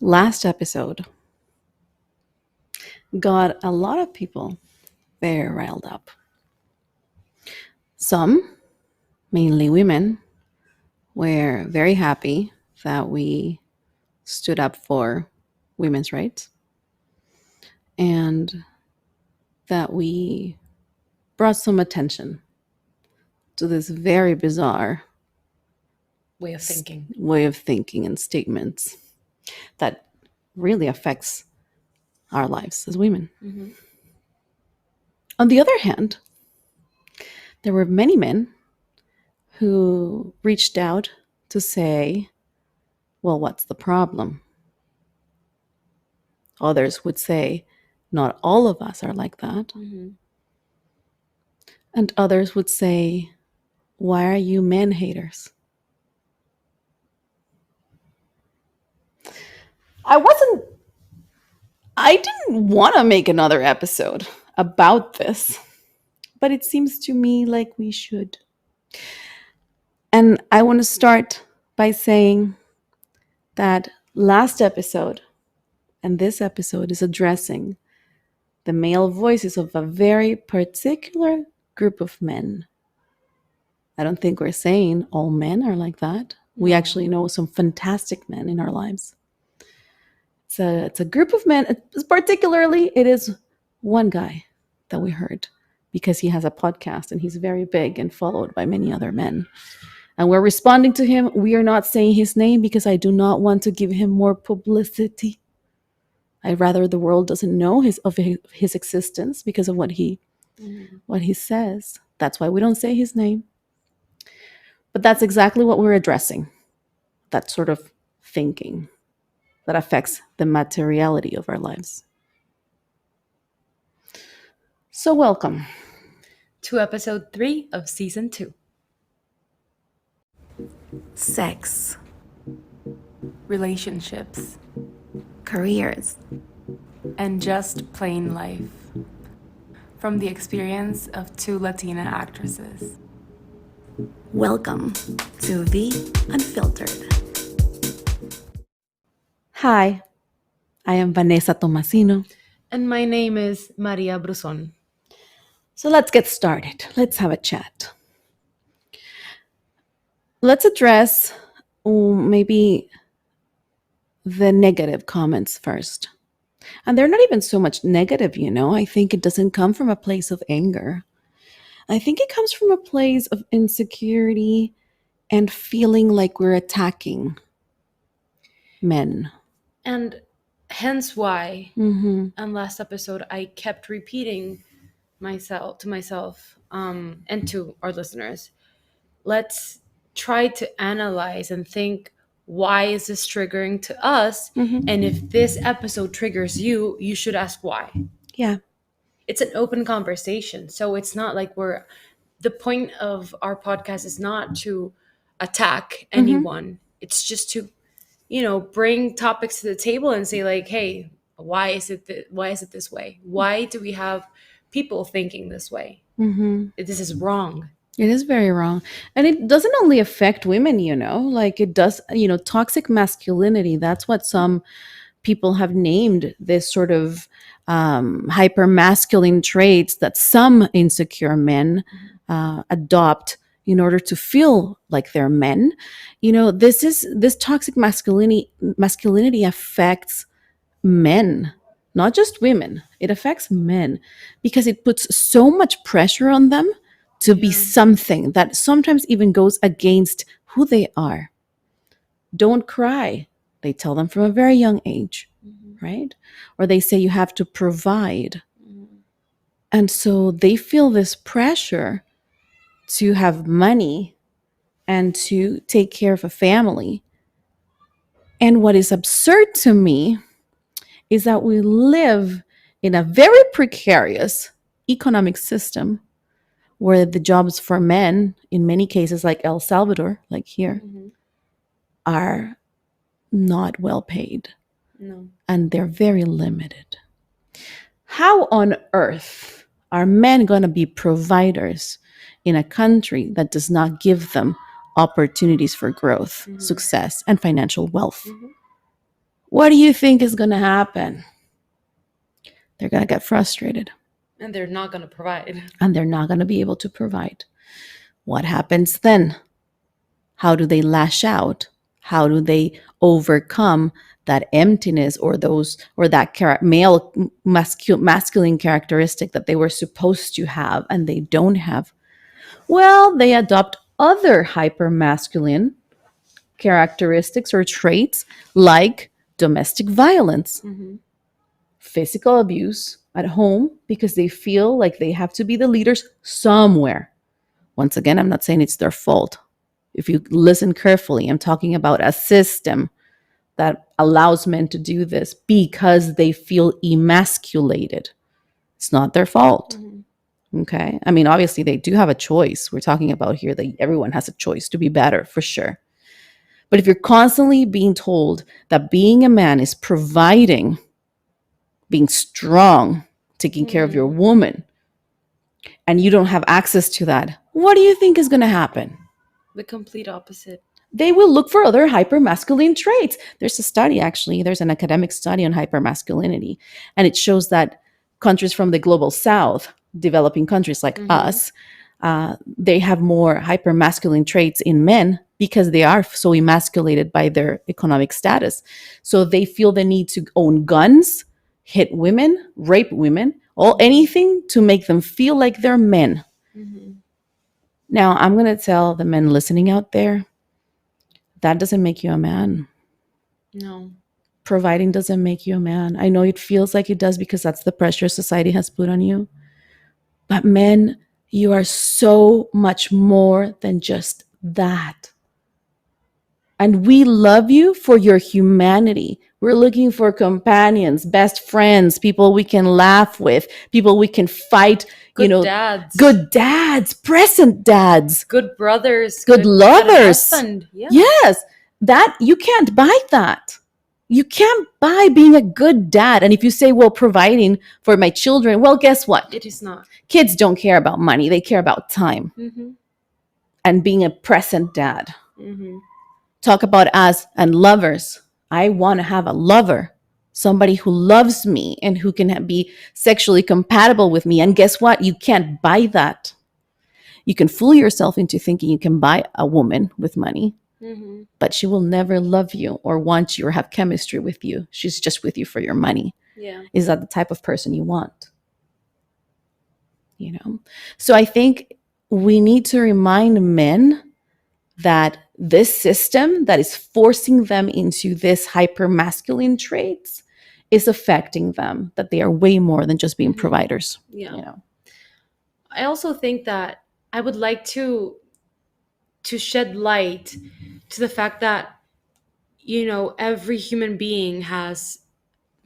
Last episode got a lot of people very riled up. Some, mainly women, were very happy that we stood up for women's rights and that we brought some attention to this very bizarre way of thinking and statements that really affects our lives as women. Mm-hmm. On the other hand, there were many men who reached out to say, well, what's the problem? Others would say, not all of us are like that. Mm-hmm. And others would say, why are you men haters? I didn't want to make another episode about this, but it seems to me like we should. And I want to start by saying that last episode and this episode is addressing the male voices of a very particular group of men. I don't think we're saying all men are like that. We actually know some fantastic men in our lives. It's a group of men. Particularly, it is one guy that we heard because he has a podcast and he's very big and followed by many other men. And we're responding to him. We are not saying his name because I do not want to give him more publicity. I'd rather the world doesn't know his existence because of what he says. That's why we don't say his name. But that's exactly what we're addressing. That sort of thinking that affects the materiality of our lives. So welcome to episode 3 of season 2. Sex, relationships, careers, and just plain life. From the experience of 2 Latina actresses. Welcome to the Unfiltered. Hi, I am Vanesa Tomasino. And my name is Maria Bruson. So let's get started. Let's have a chat. Let's address maybe the negative comments first. And they're not even so much negative, I think it doesn't come from a place of anger. I think it comes from a place of insecurity and feeling like we're attacking men. And hence why, Mm-hmm. on last episode, I kept repeating to myself and to our listeners, let's try to analyze and think, why is this triggering to us? Mm-hmm. And if this episode triggers you, you should ask why. Yeah. It's an open conversation. So it's not like the point of our podcast is not to attack anyone. Mm-hmm. It's just to, bring topics to the table and say like, hey, why is it this way? Why do we have people thinking this way? Mm-hmm. This is wrong. It is very wrong. And it doesn't only affect women, like it does, toxic masculinity. That's what some people have named this sort of hyper masculine traits that some insecure men adopt in order to feel like they're men. This toxic masculinity affects men, not just women. It affects men because it puts so much pressure on them to be something that sometimes even goes against who they are. Don't cry, they tell them from a very young age, right? Or they say you have to provide. And so they feel this pressure to have money and to take care of a family. And what is absurd to me is that we live in a very precarious economic system where the jobs for men, in many cases like El Salvador, like here, are not well paid. No. And they're very limited. How on earth are men going to be providers in a country that does not give them opportunities for growth, success, and financial wealth? What do you think is going to happen? They're going to get frustrated And they're not going to provide. and they're not going to be able to provide. What happens then? How do they lash out? How do they overcome that emptiness or those or that male masculine characteristic that they were supposed to have and they don't have? Well, they adopt other hyper masculine characteristics or traits like domestic violence, Mm-hmm. physical abuse at home because they feel like they have to be the leaders somewhere. Once again, I'm not saying it's their fault. If you listen carefully, I'm talking about a system that allows men to do this because they feel emasculated. It's not their fault. Mm-hmm. Okay. I mean, obviously, they do have a choice. We're talking about here that everyone has a choice to be better for sure. But if you're constantly being told that being a man is providing, being strong, taking care of your woman, and you don't have access to that, what do you think is going to happen? The complete opposite. They will look for other hypermasculine traits. There's a study, actually, there's an academic study on hypermasculinity, and it shows that countries from the global south, developing countries like us, they have more hypermasculine traits in men because they are so emasculated by their economic status. So they feel the need to own guns, hit women, rape women, or anything to make them feel like they're men. Mm-hmm. Now, I'm going to tell the men listening out there, that doesn't make you a man. No. Providing doesn't make you a man. I know it feels like it does because that's the pressure society has put on you. But men, you are so much more than just that. And we love you for your humanity. We're looking for companions, best friends, people we can laugh with, people we can fight, Good dads. good dads, present dads, good brothers, good lovers. husband. Yeah. Yes, that you can't buy that. You can't buy being a good dad. And if you say, well, providing for my children, well, guess what? It is not. Kids don't care about money. They care about time Mm-hmm. and being a present dad. Mm-hmm. Talk about us and lovers. I want to have a lover, somebody who loves me and who can be sexually compatible with me. And guess what? You can't buy that. You can fool yourself into thinking you can buy a woman with money, but she will never love you or want you or have chemistry with you. She's just with you for your money. Yeah. Is that the type of person you want? So I think we need to remind men that this system that is forcing them into this hyper masculine traits is affecting them, that they are way more than just being providers. Yeah. I also think that I would like to shed light to the fact that every human being has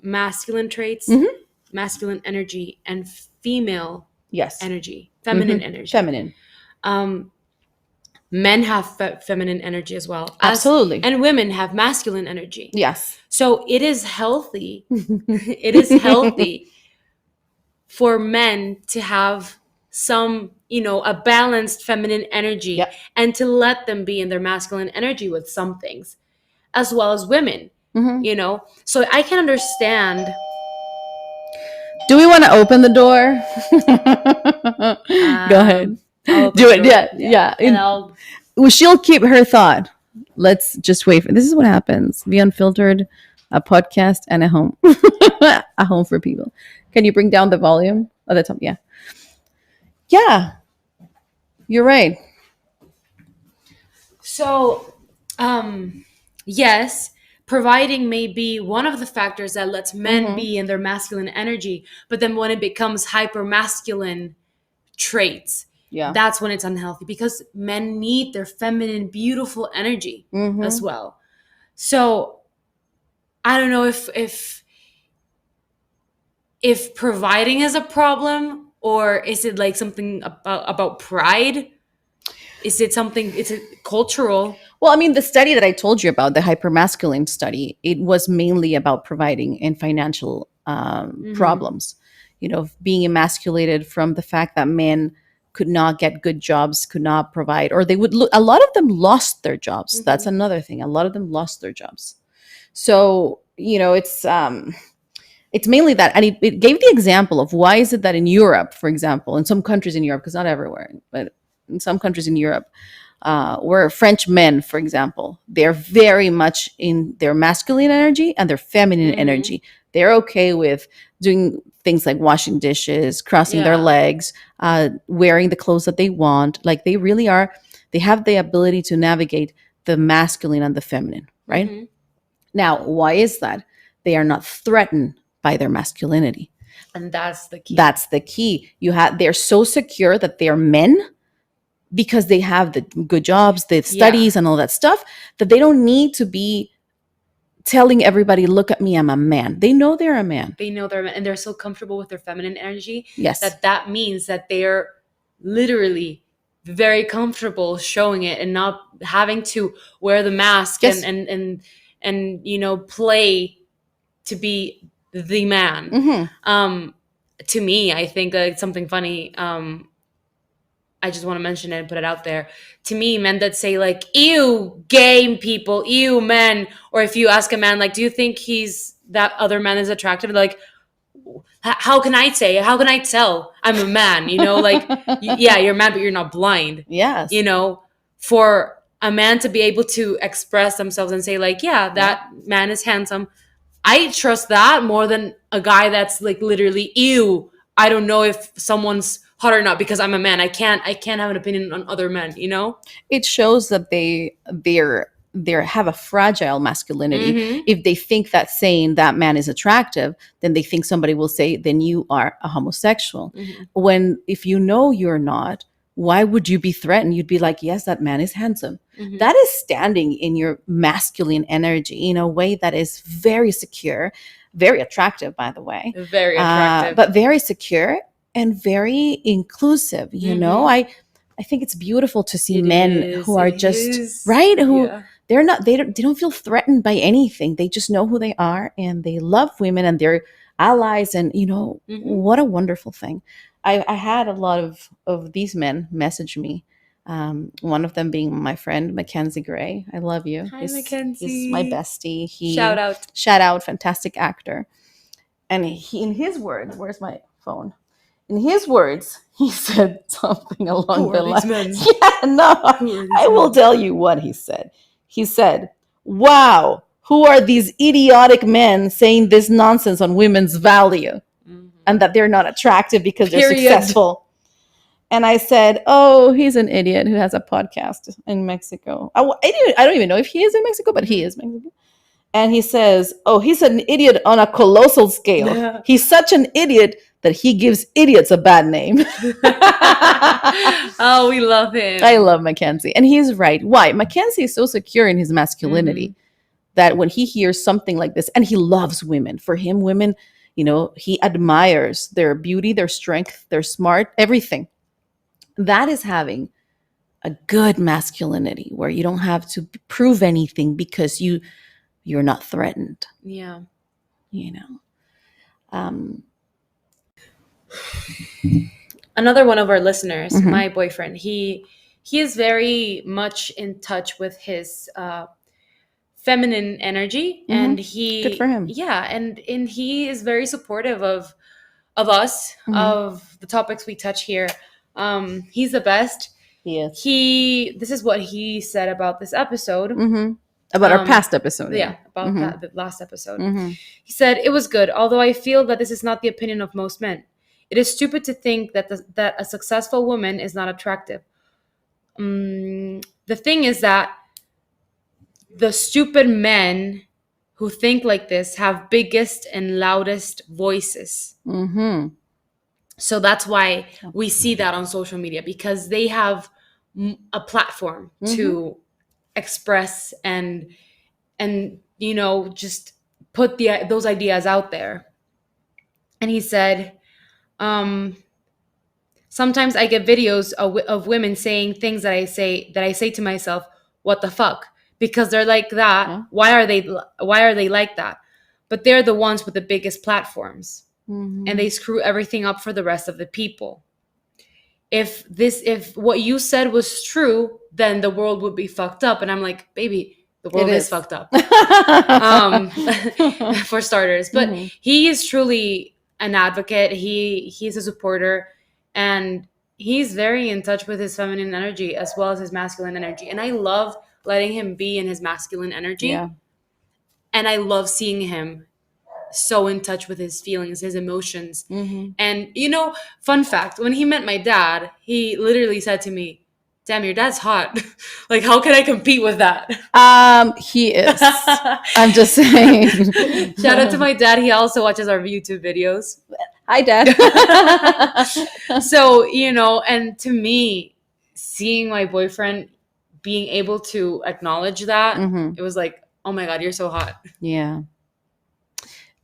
masculine traits, masculine energy, and female energy, feminine energy. Feminine. Men have feminine energy as well. Absolutely. And women have masculine energy. Yes. So it is healthy. It is healthy for men to have some, a balanced feminine energy and to let them be in their masculine energy with some things, as well as women, So I can understand. Do we want to open the door? Go ahead. Do it. Yeah. And she'll keep her thought. Let's just wait. This is what happens. Be Unfiltered, a podcast and a home. A home for people. Can you bring down the volume? Oh, that's yeah. Yeah. You're right. So, yes, providing may be one of the factors that lets men be in their masculine energy, but then when it becomes hyper masculine traits, that's when it's unhealthy, because men need their feminine, beautiful energy as well. So I don't know if providing is a problem, or is it like something about pride? Is it cultural? Well, I mean, the study that I told you about, the hypermasculine study, it was mainly about providing and financial problems, being emasculated from the fact that men could not get good jobs, could not provide, or they would a lot of them lost their jobs. That's another thing. A lot of them lost their jobs. So it's mainly that, and it gave the example of why is it that in Europe, for example, in some countries in Europe, because not everywhere, but in some countries in Europe, where French men, for example, they're very much in their masculine energy and their feminine Mm-hmm. energy. They're okay with doing things like washing dishes, crossing their Yeah. legs, wearing the clothes that they want. Like they really are, they have the ability to navigate the masculine and the feminine, right? Mm-hmm. Now, why is that? They are not threatened by their masculinity. And that's the key. That's the key. They're so secure that they're men because they have the good jobs, the Yeah. studies and all that stuff, that they don't need to be telling everybody, look at me, I'm a man. They know they're a man. They know they're so comfortable with their feminine energy Yes. that means that they're literally very comfortable showing it and not having to wear the mask Yes. and play to be the man. To me, I think it's something funny. I just want to mention it and put it out there. To me, men that say like "ew, gay people," "ew, men," or if you ask a man like, "Do you think he's that other man is attractive?" They're like, how can I say? How can I tell? I'm a man. Like, yeah, you're a man, but you're not blind. Yes. For a man to be able to express themselves and say like, yeah, that man is handsome. I trust that more than a guy that's like literally, ew, I don't know if someone's hot or not because I'm a man. I can't have an opinion on other men. It shows that they have a fragile masculinity. Mm-hmm. If they think that saying that man is attractive, then they think somebody will say, then you are a homosexual. Mm-hmm. When if you know you're not, why would you be threatened? You'd be like, yes, that man is handsome. Mm-hmm. That is standing in your masculine energy in a way that is very secure, very attractive, by the way. Very attractive. But very secure and very inclusive. I think it's beautiful to see men who are just right, who they don't feel threatened by anything. They just know who they are and they love women and they're allies, and what a wonderful thing. I had a lot of these men message me. One of them being my friend Mackenzie Gray. I love you. Hi, He's my Mackenzie. bestie. Shout out, fantastic actor. And in his words, where's my phone? In his words, he said something along the lines. Yeah, no, I will tell you what he said. He said, "Wow, who are these idiotic men saying this nonsense on women's value and that they're not attractive because they're successful?" And I said, "Oh, he's an idiot who has a podcast in Mexico. I don't even know if he is in Mexico, but he is Mexican." And he says, "Oh, he's an idiot on a colossal scale. Yeah. He's such an idiot that he gives idiots a bad name." Oh, we love him. I love Mackenzie. And he's right. Why? Mackenzie is so secure in his masculinity that when he hears something like this, and he loves women, for him, women, he admires their beauty, their strength, their smart, everything. That is having a good masculinity where you don't have to prove anything because you're not threatened. Yeah. Another one of our listeners, my boyfriend, he is very much in touch with his feminine energy, and he good for him. Yeah, and he is very supportive of us, of the topics we touch here. He's the best. He is. This is what he said about this episode. About our past episode. Yeah, about the last episode. He said, "It was good, although I feel that this is not the opinion of most men. It is stupid to think that that a successful woman is not attractive. The thing is that the stupid men who think like this have biggest and loudest voices. So that's why we see that on social media, because they have a platform to express and just put those ideas out there." And he said, "Sometimes I get videos of women saying things that I say to myself, what the fuck? Because they're like that. Yeah. Why are they like that? But they're the ones with the biggest platforms, and they screw everything up for the rest of the people. If what you said was true, then the world would be fucked up." And I'm like, baby, The It world is is. fucked up. um, for starters. But Mhm. he is truly an advocate. He's a supporter, and he's very in touch with his feminine energy as well as his masculine energy. And I love letting him be in his masculine Yeah. energy, and I love seeing him so in touch with his feelings, his emotions. Hmm. And fun fact: when he met my dad, he literally said to me, "Damn, your dad's hot. Like, how can I compete with that?" He is. I'm just saying. Shout out to my dad. He also watches our YouTube videos. Hi, Dad. So, and to me, seeing my boyfriend being able to acknowledge that, Hmm. it was like, oh my God, you're so hot. Yeah,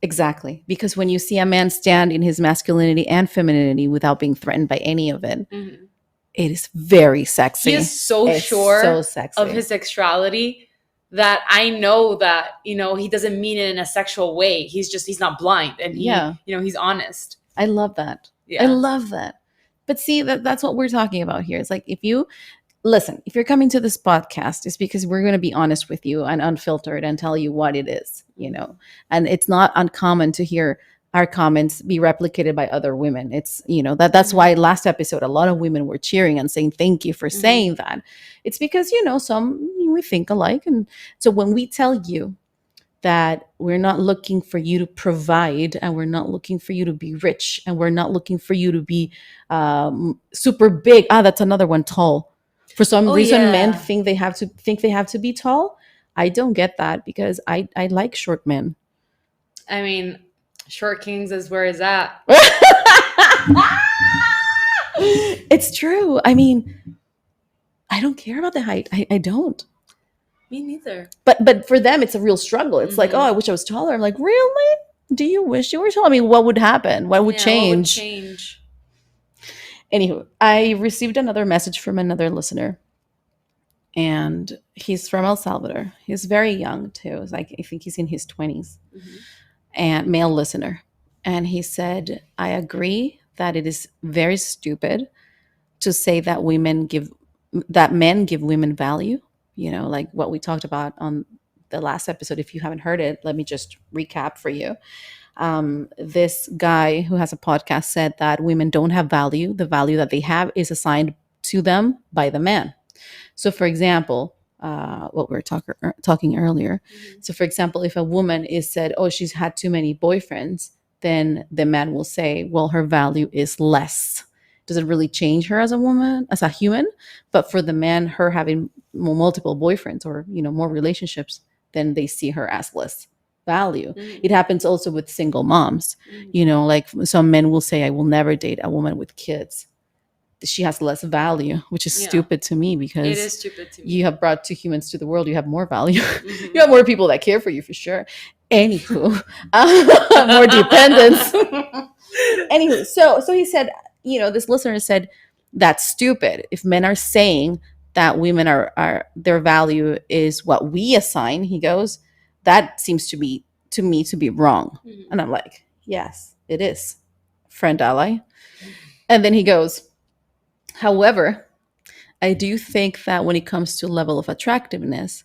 exactly. Because when you see a man stand in his masculinity and femininity without being threatened by any of it, Mhm. it is very He is sexy. so It's so sure of sexy. his sexuality that I know that, he doesn't mean it in a sexual way. He's not blind, and Yeah, he's honest. I love that. I Yeah. love that. But see, that's what we're talking about here. It's like, if you listen, if you're coming to this podcast, it's because we're going to be honest with you and unfiltered and tell you what it is. And it's not uncommon to hear our comments be replicated by other women. That's Mhm. why last episode a lot of women were cheering and saying thank you for Mhm. saying that. It's because some we think alike, and so when we tell you that we're not looking for you to provide, and we're not looking for you to be rich, and we're not looking for you to be super big. That's another one, tall. For some Oh reason men yeah. think they have to be tall. I don't get that, because I like short men. I mean, Short Kings is where it's at. It's true. I mean, I don't care about the height. I don't. Me neither. But for them it's a real struggle. It's like, oh, Hmm. I wish I was taller. I'm like, really? Do you wish you were taller? I mean, what would happen? What would Yeah, what would change? change? Anywho, I received another message from another listener, and he's from El Salvador. He's very young too. It's like, I think he's in his 20s, Hmm. and male listener. And he said, I agree that it is very stupid to say that men give women value. Like what we talked about on the last episode. If you haven't heard it, let me just recap for you. This guy who has a podcast said that women don't have value. The value that they have is assigned to them by the man. So, for example, what we were talking earlier. Hmm. So, for example, if a woman is said, "Oh, she's had too many boyfriends," then the man will say, "Well, her value is less." Does it really change her as a woman, as a human? But for the man, her having multiple boyfriends, or more relationships, then they see her as less value. Hmm. It happens also with single moms. Hmm. Like some men will say, "I will never date a woman with kids. She has less value," which is Yeah, stupid to me, it because is stupid to you me. have brought two humans to the world. You have more value. You Hmm. have more people that care for you, for sure. Anywho, more dependence. Anywho, so he said, this listener said, that's stupid. If men are saying that women are their value is what we assign, he goes, that seems to me to be wrong. Hmm. And I'm like, yes, it is, friend ally. And then he goes, however, I do think that when it comes to level of attractiveness,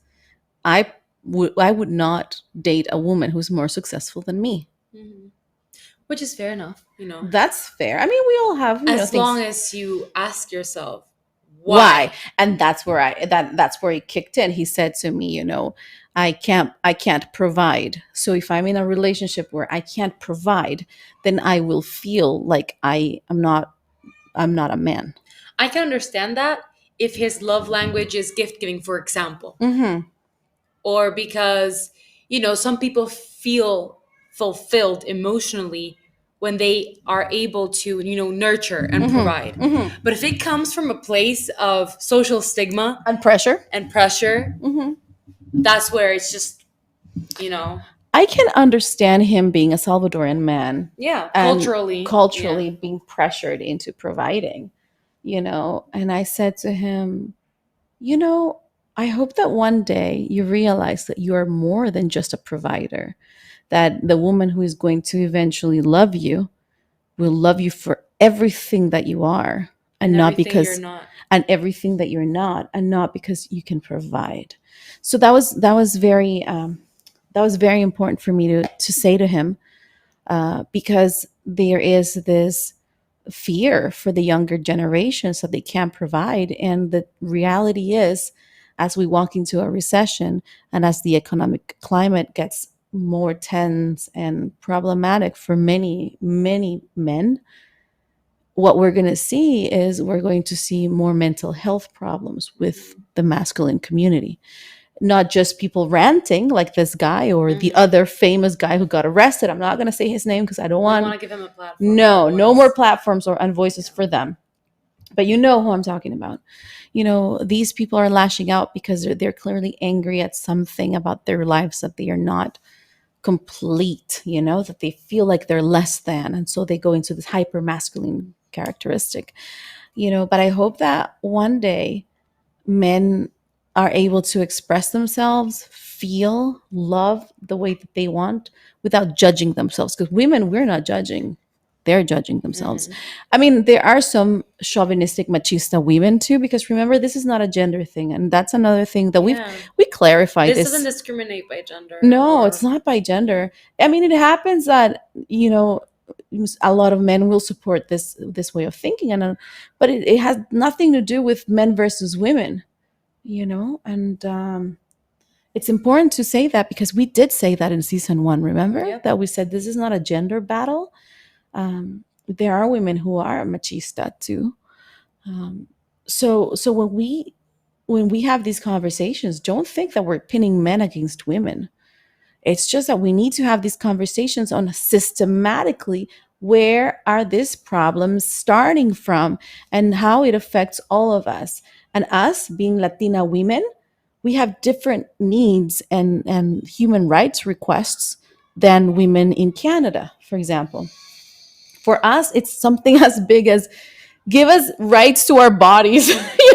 I would not date a woman who's more successful than me. Hmm. Which is fair enough. That's fair. I mean, we all have, As long things. as you ask yourself, Why? why? And that's where he kicked in. He said to me, I can't provide. So if I'm in a relationship where I can't provide, then I will feel like I'm not a man. I can understand that if his love language is gift giving, for example, Mhm. or because, some people feel fulfilled emotionally when they are able to, nurture and Mhm. provide. Mhm. But if it comes from a place of social stigma And pressure. and pressure, Mhm. that's where it's just, you know, I can understand him being a Salvadoran man yeah, and culturally, yeah. culturally being pressured into providing, And I said to him, I hope that one day you realize that you are more than just a provider, that the woman who is going to eventually love you will love you for everything that you are. and And not everything you're because, not. and everything that you're not, and not because you can provide. So that was very important for me to say to him, because there is this fear for the younger generations that they can't provide. And the reality is, as we walk into a recession and as the economic climate gets more tense and problematic for many, many men, what we're going to see is we're going to see more mental health problems with Mhm. the masculine community. Not just people ranting like this guy or the Mhm. other famous guy who got arrested. I'm not going to say his name because I don't We don't want want, to give him a platform or a no, no more voice. platforms or and voices Yeah. for them. But you know who I'm talking about. You know, these people are lashing out because they're clearly angry at something about their lives that they are not complete, you know, that they feel like they're less than. And so they go into this hyper masculine characteristic, you know. But I hope that one day men are able to express themselves, feel, love the way that they want without judging themselves. Because women, we're not judging, they're judging themselves. Mhm. I mean, there are some chauvinistic machista women too, because remember, this is not a gender thing. And that's another thing that Yeah. we clarified This doesn't this. discriminate by gender No, it's or. not by Mhm. gender. I mean, it happens that, you know, a lot of men will support this way of thinking, and but it has nothing to do with men versus women, you know. And it's important to say that because we did say that in season one. Remember Yep. that we said this is not a gender battle. There are women who are machista too. Um, so when we have these conversations, don't think that we're pinning men against women. It's just that we need to have these conversations on systematically where are these problems starting from and how it affects all of us. And us being Latina women, we have different needs and human rights requests than women in Canada, for example. For us, it's something as big as give us rights to our bodies.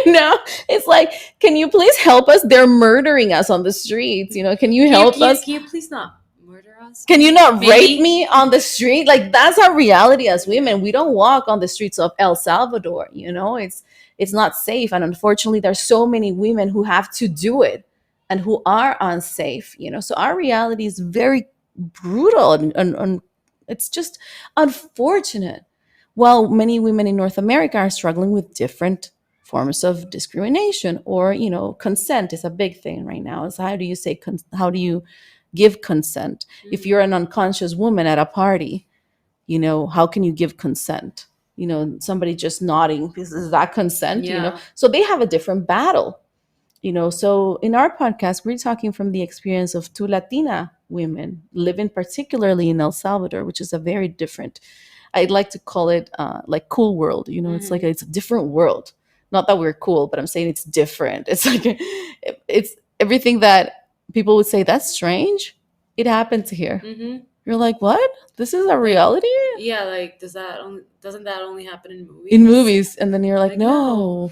You know, it's like, can you please help us? They're murdering us on the streets. You know, can you Can you help can you us? can you please not murder us? Can you not rape Maybe. me on the street? Like, that's our reality as Yeah. women. We don't walk on the streets of El Salvador. You know, it's not safe, and unfortunately there's so many women who have to do it and who are unsafe, you know. So our reality is very brutal, and it's just unfortunate. While many women in North America are struggling with different forms of discrimination, or, you know, consent is a big thing right now. Is how do you say how do you give consent? If you're Mhm. an unconscious woman at a party, you know, how can you give consent? You know, somebody just nodding, this is that consent, you know. Yeah. So they have a different battle, you know. So in our podcast, we're talking from the experience of two Latina women living particularly in El Salvador, which is a very different, I'd like to call it like cool world, you know. It's like Mhm. it's a different world. Not that we're cool, but I'm saying it's different. It's like it's everything that people would say that's strange, it happened here. Mhm. You're like, what? This is a Like, reality yeah, like doesn't that only happen in in movies? movies. And then you're like, Like, no. no,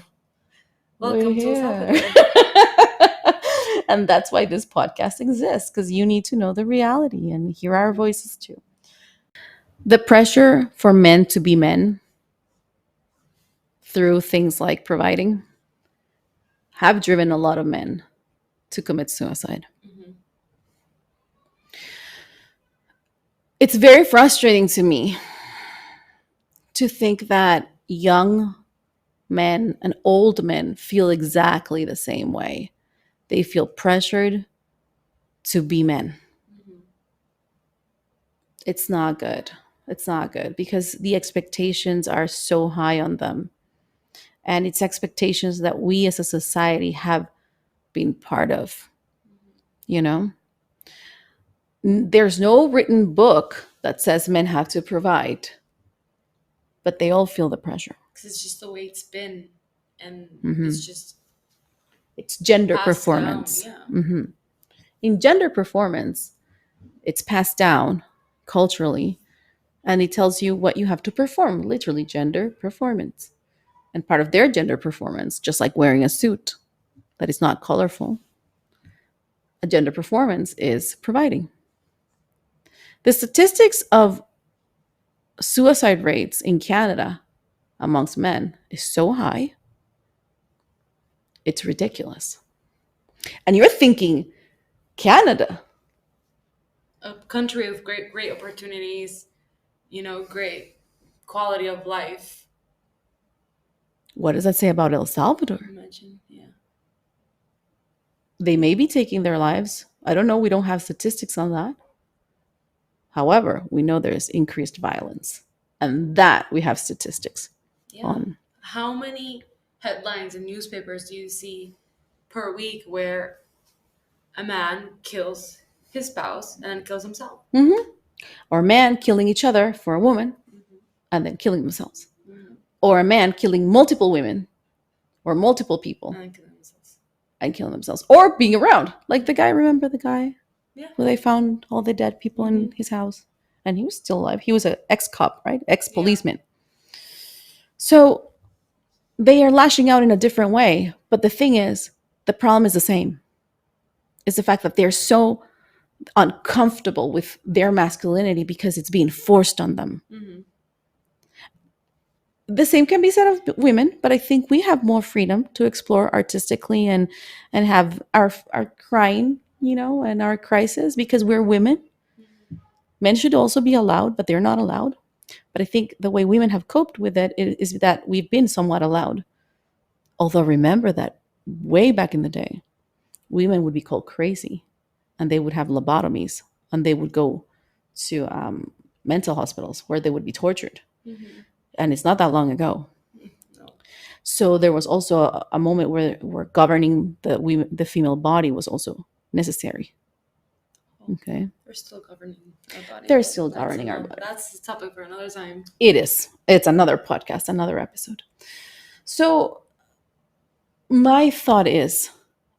we're Welcome to El here. Salvador. And that's why this podcast exists, because you need to know the reality and hear our Mhm. voices too. The pressure for men to be men through things like providing have driven a lot of men to commit suicide. Mhm. It's very frustrating to me to think that young men and old men feel exactly the same way. They feel pressured to be men. Mhm. It's not good. It's not good because the expectations are so high on them. And it's expectations that we as a society have been part of, you know? There's no written book that says men have to provide, but they all feel the pressure. Because it's just the way it's been, and Hmm. it's just It's gender passed down. performance. Yeah. Hmm. In gender performance, it's passed down culturally, and it tells you what you have to perform, literally gender performance. And part of their gender performance, just like wearing a suit that is not colorful, a gender performance is providing. The statistics of suicide rates in Canada amongst men is so high, it's ridiculous. And you're thinking, Canada, A country of great opportunities, great quality of life. what does that say about El Salvador? Imagine, yeah. They may be taking their lives. I don't know. We don't have statistics on that. However, we know there's increased violence, and that we have statistics Yeah. on. How many headlines in newspapers do you see per week where a man kills his spouse and then kills himself? Mm-hmm. Or a man killing each other for a woman Mm-hmm. and then killing themselves. Mm-hmm. Or a man killing multiple women or multiple people And then killing themselves. and killing themselves. Or being around. Like the guy, remember the guy Yeah. where they found all the dead people in his house? And he was still alive. He was an ex-cop, right? Ex-policeman. So they are lashing out in a different way. But the thing is, the problem is the same. It's the fact that they're so uncomfortable with their masculinity because it's being forced on them. Mm-hmm. The same can be said of women, but I think we have more freedom to explore artistically and have our crying, and our crisis because we're women. Men should also be allowed, but they're not allowed. But I think the way women have coped with it is that we've been somewhat allowed. Although remember that way back in the day, women would be called crazy, and they would have lobotomies, and they would go to mental hospitals where they would be tortured. Mm-hmm. And it's not that long ago. No. So there was also a moment where governing the female body was also necessary. Okay. They're still governing our body. They're still governing our body. That's the topic for another time. It is. It's another podcast, another episode. So my thought is,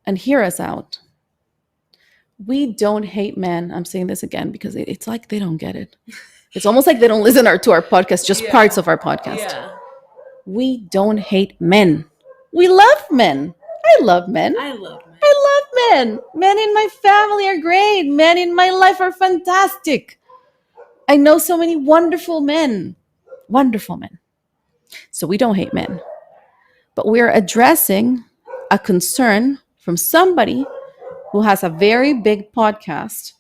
and hear us out, we don't hate men. I'm saying this again because it's like they don't get it. It's almost like they don't listen to our podcast, just parts of our podcast. Yeah. We don't hate men. We love men. I love men. I love men. I love men. Men in my family are great. Men in my life are fantastic. I know so many wonderful men. Wonderful men. So we don't hate men. But we're addressing a concern from somebody who has a very big podcast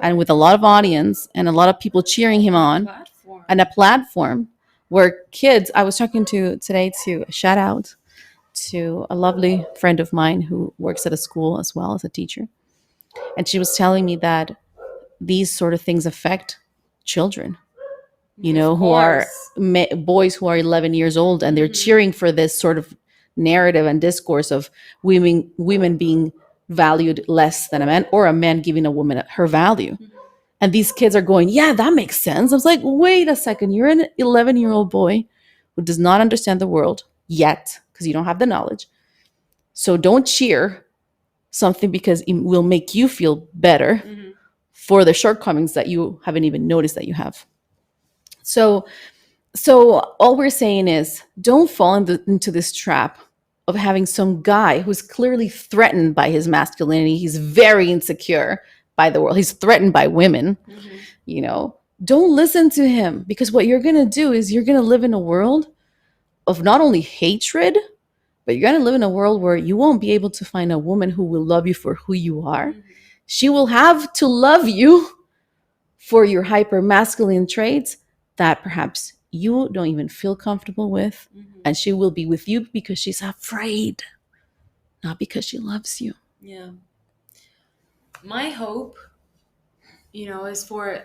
and with a lot of audience and a lot of people cheering him on Platform. and a platform where kids, I was talking to today to shout out to a lovely friend of mine who works at a school as well as a teacher. And she was telling me that these sort of things affect children, who are boys who are 11 years old, and they're cheering for this sort of narrative and discourse of women being valued less than a man, or a man giving a woman her value. And these kids are going, yeah, that makes sense. I was like, wait a second, you're an 11-year-old boy who does not understand the world yet because you don't have the knowledge. So don't cheer something because it will make you feel better for the shortcomings that you haven't even noticed that you have. So all we're saying is don't fall into this trap of having some guy who's clearly threatened by his masculinity. He's very insecure by the world. He's threatened by women. Don't listen to him, because what you're going to do is you're going to live in a world of not only hatred, but you're going to live in a world where you won't be able to find a woman who will love you for who you are. She will have to love you for your hyper masculine traits that perhaps you don't even feel comfortable with. And she will be with you because she's afraid, not because she loves you. Yeah. My hope, is for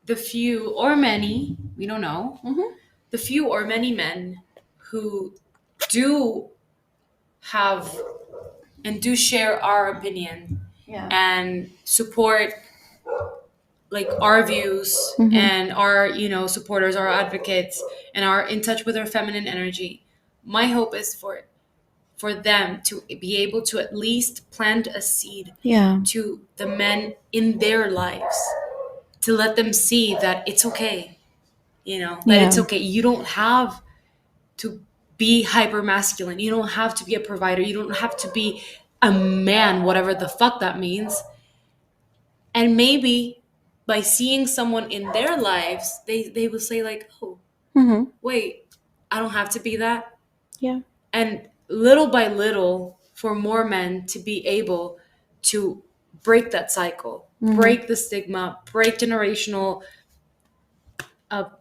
the few or many, we don't know, the few or many men who do have and do share our opinion and support like our views and our supporters, our advocates, and are in touch with our feminine energy. My hope is for them to be able to at least plant a seed to the men in their lives, to let them see that it's okay, that it's okay. You don't have to be hyper masculine. You don't have to be a provider. You don't have to be a man, whatever the fuck that means. And maybe by seeing someone in their lives, they will say like, oh, wait, I don't have to be that. Yeah. And little by little, for more men to be able to break that cycle, Mm-hmm. break the stigma, break generational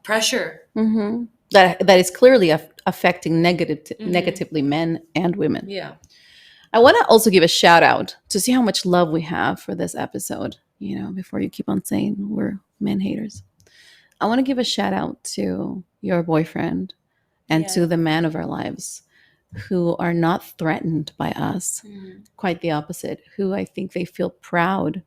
pressure. Mm-hmm. That is clearly affecting Hmm. negatively men and women. Yeah. I want to also give a shout out to see how much love we have for this episode. Before you keep on saying we're men haters, I want to give a shout out to your boyfriend and to Yeah. the man of our lives who are not threatened by us. Hmm. Quite the opposite, who I think they feel proud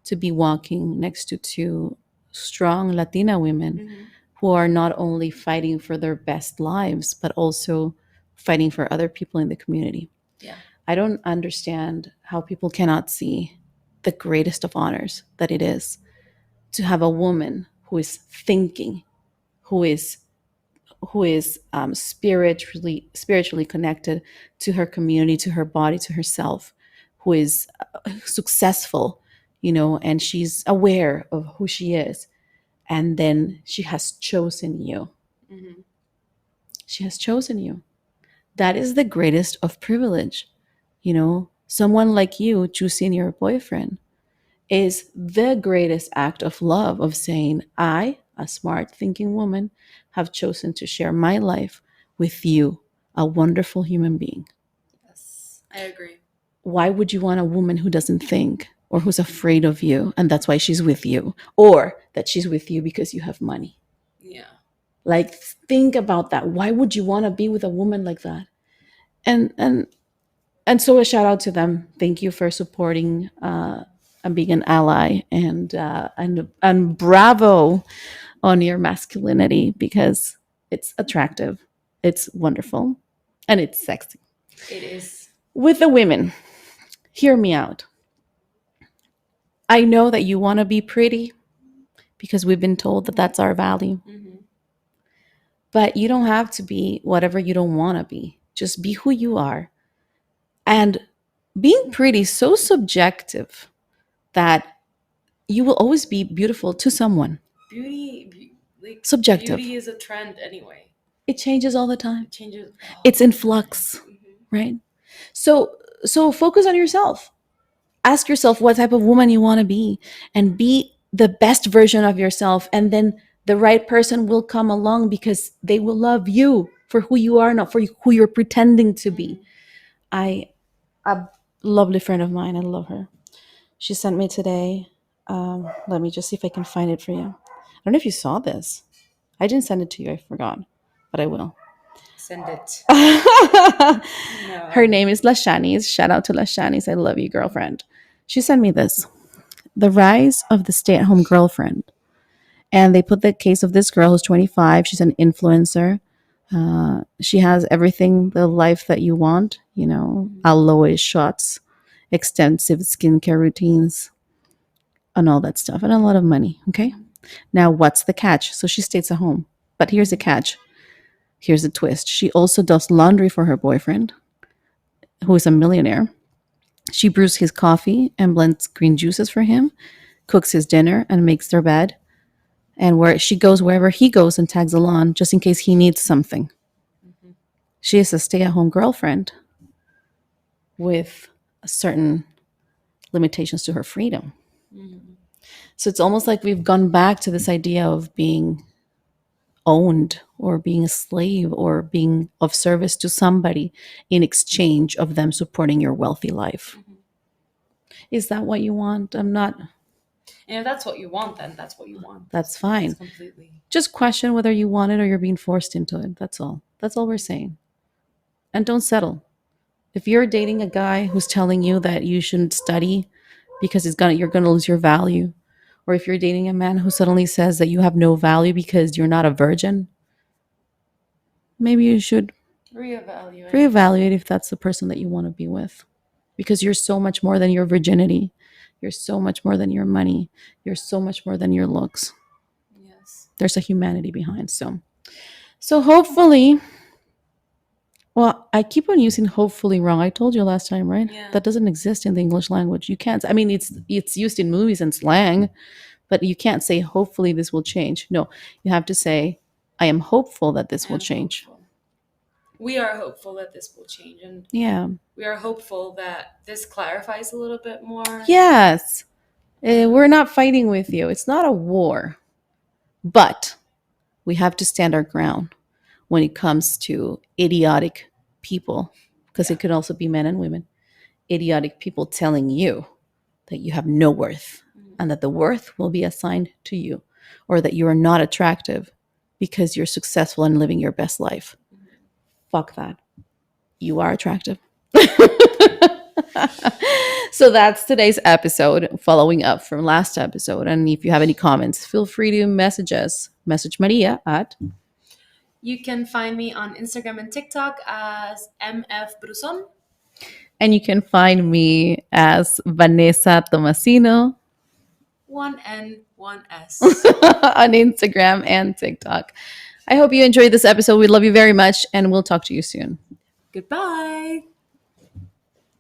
to be walking next to two strong Latina women Hmm. who are not only fighting for their best lives, but also fighting for other people in the community. Yeah. I don't understand how people cannot see the greatest of honors that it is to have a woman who is thinking, who is spiritually connected to her community, to her body, to herself, who is successful, and she's aware of who she is, and then she has chosen you. Hmm. She has chosen you. That is the greatest of privilege. Someone like you choosing your boyfriend is the greatest act of love, of saying, I, a smart thinking woman, have chosen to share my life with you, a wonderful human being. Yes, I agree. Why would you want a woman who doesn't think or who's afraid of you and that's why she's with you, or that she's with you because you have money? Yeah. Like, think about that. Why would you want to be with a woman like that? And so a shout out to them. Thank you for supporting and being an ally, and bravo on your masculinity, because it's attractive, it's wonderful, and it's sexy. It is. With the women, hear me out. I know that you want to be pretty because we've been told that that's our value, Hmm. but you don't have to be whatever you don't want to be. Just be who you are. And being pretty is so subjective that you will always be beautiful to someone. Like Subjective. beauty is a trend anyway. It changes all the time. It changes all It's the in time. flux, Hmm. right? So focus on yourself. Ask yourself what type of woman you want to be, and be the best version of yourself, and then the right person will come along because they will love you for who you are, not for who you're pretending to be. Hmm. I A lovely friend of mine, I love her. She sent me today. Let me just see if I can find it for you. I don't know if you saw this. I didn't send it to you. I forgot, but I will. Send it. Her No. name is Lashanis. Shout out to Lashanis. I love you, girlfriend. She sent me this: The Rise of the Stay-at-Home Girlfriend. And they put the case of this girl who's 25. She's an influencer. She has everything, the life that you want, aloe shots, extensive skincare routines, and all that stuff, and a lot of money. Okay. Hmm. Now, what's the catch? So she stays at home. But here's the catch. Here's the twist. She also does laundry for her boyfriend, who is a millionaire. She brews his coffee and blends green juices for him, cooks his dinner, and makes their bed. And where she goes, wherever he goes, and tags along just in case he needs something. Hmm. She is a stay-at-home girlfriend with certain limitations to her freedom. Hmm. So it's almost like we've gone back to this idea of being owned, or being a slave, or being of service to somebody in exchange of them supporting your wealthy life. Hmm. Is that what you want? I'm not. And if that's what you want, then that's what you want. That's That's fine. completely. Just question whether you want it or you're being forced into it. That's all. That's all we're saying. And don't settle. If you're dating a guy who's telling you that you shouldn't study because you're gonna lose your value, or if you're dating a man who suddenly says that you have no value because you're not a virgin, maybe you should Reevaluate. reevaluate if that's the person that you want to be with. Because you're so much more than your virginity. You're so much more than your money. You're so much more than your looks. Yes. There's a humanity behind. So hopefully, well, I keep on using hopefully wrong. I told you last time, right? Yeah. That doesn't exist in the English language. You can't. I mean, it's used in movies and slang, but you can't say hopefully this will change. No, you have to say I am hopeful that this I will am change. hopeful. we are hopeful that this will change, and Yeah. we are hopeful that this clarifies a little bit more. Yes. We're Um, not fighting with you. It's not a war, but we have to stand our ground when it comes to idiotic people, because yeah. it could also be men and women, idiotic people telling you that you have no worth Mhm. and that the worth will be assigned to you, or that you are not attractive because you're successful and living your best life. Mhm. Fuck that. You are attractive. So that's today's episode, following up from last episode. And if you have any comments, feel free to message us. Message Maria at, You can find me on Instagram and TikTok as MF Bruson. and you can find me as Vanessa Tomasino One N, one S. on Instagram and TikTok. I hope you enjoyed this episode. We love you very much, and we'll talk to you soon. Goodbye.